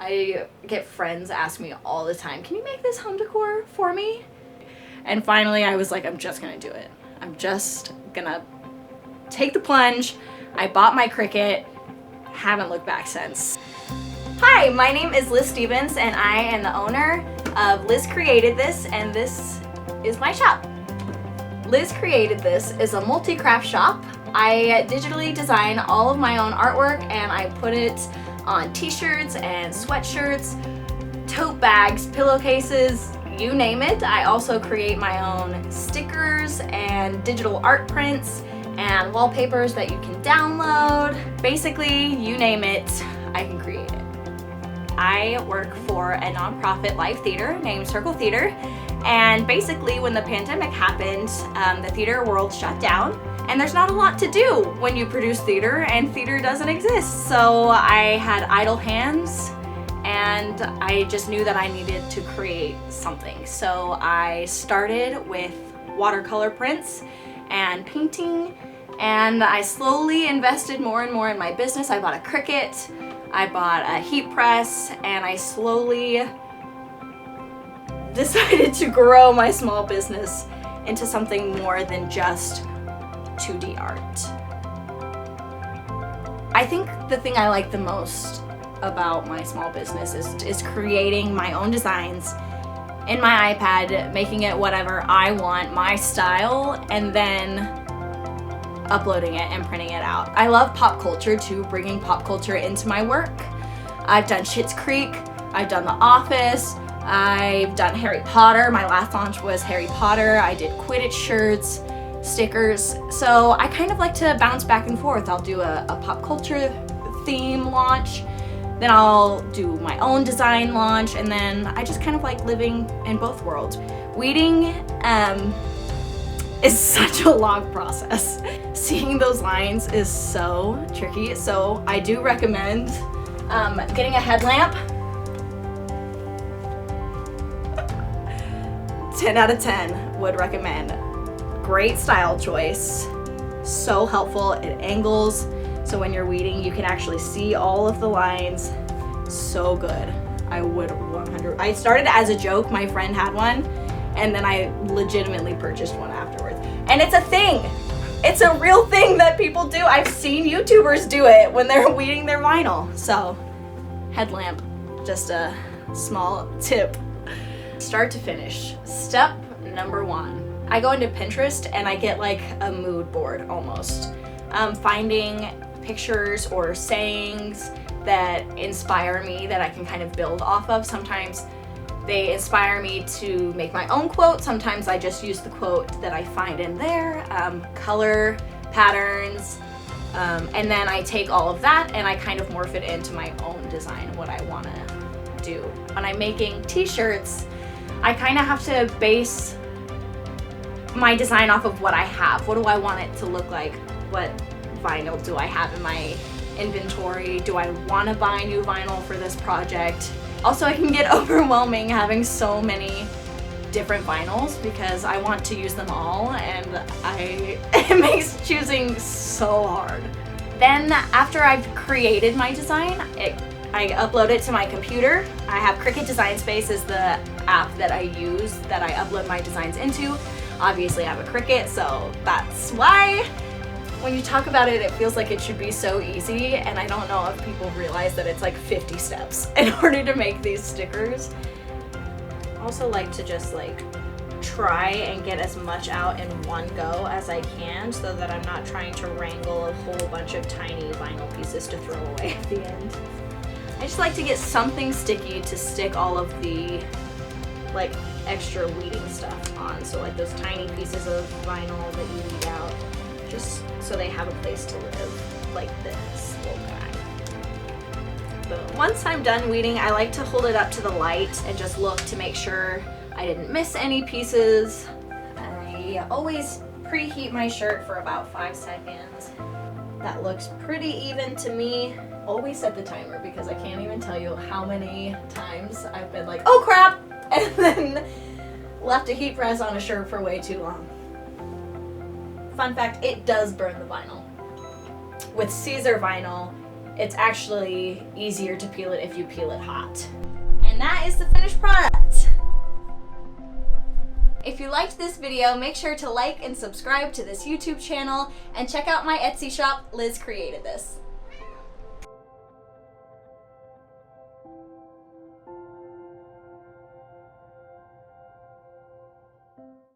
I get friends ask me all the time, can you make this home decor for me? And finally I was like, I'm just gonna do it. I'm just gonna take the plunge. I bought my Cricut, haven't looked back since. Hi, my name is Liz Stevens and I am the owner of Liz Created This, and this is my shop. Liz Created This is a multi-craft shop. I digitally design all of my own artwork and I put it on t-shirts and sweatshirts, tote bags, pillowcases, you name it. I also create my own stickers and digital art prints and wallpapers that you can download. Basically, you name it, I can create it. I work for a nonprofit live theater named Circle Theater, and basically when the pandemic happened, the theater world shut down, and there's not a lot to do when you produce theater and theater doesn't exist. So I had idle hands and I just knew that I needed to create something. So I started with watercolor prints and painting, and I slowly invested more and more in my business. I bought a Cricut, I bought a heat press, and I slowly decided to grow my small business into something more than just 2D art. I think the thing I like the most about my small business is creating my own designs in my iPad, making it whatever I want, my style, and then uploading it and printing it out. I love pop culture too, bringing pop culture into my work. I've done Schitt's Creek, I've done The Office, I've done Harry Potter. My last launch was Harry Potter. I did Quidditch shirts, stickers. So I kind of like to bounce back and forth. I'll do a pop culture theme launch, then I'll do my own design launch, and then I just kind of like living in both worlds. Weeding is such a long process. Seeing those lines is so tricky, so I do recommend getting a headlamp. 10 out of 10 would recommend. Great style choice, so helpful. It angles, so when you're weeding you can actually see all of the lines. So good. I would 100. I started as a joke, my friend had one, and then I legitimately purchased one afterwards. And it's a thing. It's a real thing that people do. I've seen YouTubers do it when they're weeding their vinyl. So, headlamp, just a small tip. Start to finish. Step number 1. I go into Pinterest and I get like a mood board almost. Finding pictures or sayings that inspire me that I can kind of build off of. Sometimes they inspire me to make my own quote. Sometimes I just use the quote that I find in there, color patterns, and then I take all of that and I kind of morph it into my own design, what I want to do. When I'm making t-shirts, I kind of have to base my design off of what I have. What do I want it to look like? What vinyl do I have in my inventory? Do I want to buy new vinyl for this project? Also, it can get overwhelming having so many different vinyls because I want to use them all, and it makes choosing so hard. Then after I've created my design, I upload it to my computer. I have Cricut Design Space is the app that I use that I upload my designs into. Obviously I have a Cricut, so that's why. When you talk about it, it feels like it should be so easy, and I don't know if people realize that it's like 50 steps in order to make these stickers. I also like to just like try and get as much out in one go as I can so that I'm not trying to wrangle a whole bunch of tiny vinyl pieces to throw away at the end. I just like to get something sticky to stick all of the like extra weeding stuff on. So like those tiny pieces of vinyl that you weed out, just so they have a place to live, like this little guy. But once I'm done weeding, I like to hold it up to the light and just look to make sure I didn't miss any pieces. I always preheat my shirt for about 5 seconds. That looks pretty even to me. Always set the timer because I can't even tell you how many times I've been like, oh crap, and then left a heat press on a shirt for way too long. Fun fact, it does burn the vinyl. With Caesar vinyl, it's actually easier to peel it if you peel it hot. And that is the finished product. If you liked this video, make sure to like and subscribe to this YouTube channel and check out my Etsy shop. Liz created this.